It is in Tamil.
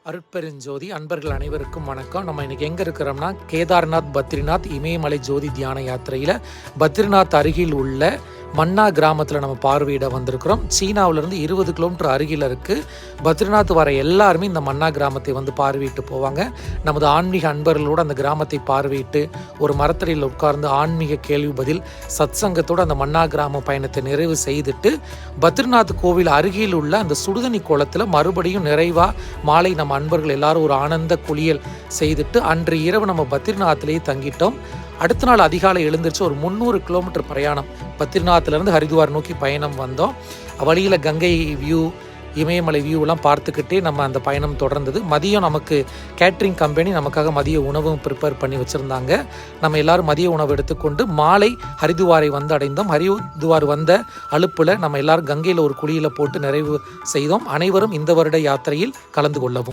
அருட்பெருஞ்சோதி அன்பர்கள் அனைவருக்கும் வணக்கம். நம்ம இன்னைக்கு எங்கே இருக்கிறோம்னா கேதார்நாத் பத்ரிநாத் இமயமலை ஜோதி தியான யாத்திரையில் பத்ரிநாத் அருகில் உள்ள மன்னா கிராமத்தில் நம்ம பார்வையிட வந்திருக்கிறோம். சீனாவிலேருந்து 20 கிலோமீட்டர் அருகில் இருக்குது. பத்ரிநாத் வர எல்லாருமே இந்த மன்னா கிராமத்தை வந்து பார்வையிட்டு போவாங்க. நமது ஆன்மீக அன்பர்களோடு அந்த கிராமத்தை பார்வையிட்டு ஒரு மரத்தடியில் உட்கார்ந்து ஆன்மீக கேள்வி பதில் சத்சங்கத்தோடு அந்த மன்னா கிராம பயணத்தை நிறைவு செய்துட்டு பத்ரிநாத் கோவில் அருகில் உள்ள அந்த சுடுதண்ணி குளத்தில் மறுபடியும் நிறைவாக மாலை நம்ம அன்பர்கள் எல்லாரும் ஒரு ஆனந்த குளியல் செய்துட்டு அன்று இரவு நம்ம பத்ரிநாத்லேயே தங்கிட்டோம். அடுத்த நாள் அதிகாலை எழுந்திரிச்சு ஒரு 300 கிலோமீட்டர் பிரயாணம் பத்ரிநாத்லேருந்து ஹரித்வார் நோக்கி பயணம் வந்தோம். வழியில் கங்கை வியூ, இமயமலை வியூவெல்லாம் பார்த்துக்கிட்டே நம்ம அந்த பயணம் தொடர்ந்தது. மதியம் நமக்கு கேட்ரிங் கம்பெனி நமக்காக மதிய உணவும் ப்ரிப்பேர் பண்ணி வச்சுருந்தாங்க. நம்ம எல்லோரும் மதிய உணவு எடுத்துக்கொண்டு மாலை ஹரித்வாரை வந்து அடைந்தோம். ஹரித்வார் வந்த அலுப்பில் நம்ம எல்லோரும் கங்கையில் ஒரு குழியில் போட்டு நிறைவு செய்தோம். அனைவரும் இந்த வருட யாத்திரையில் கலந்து கொள்ளவும்.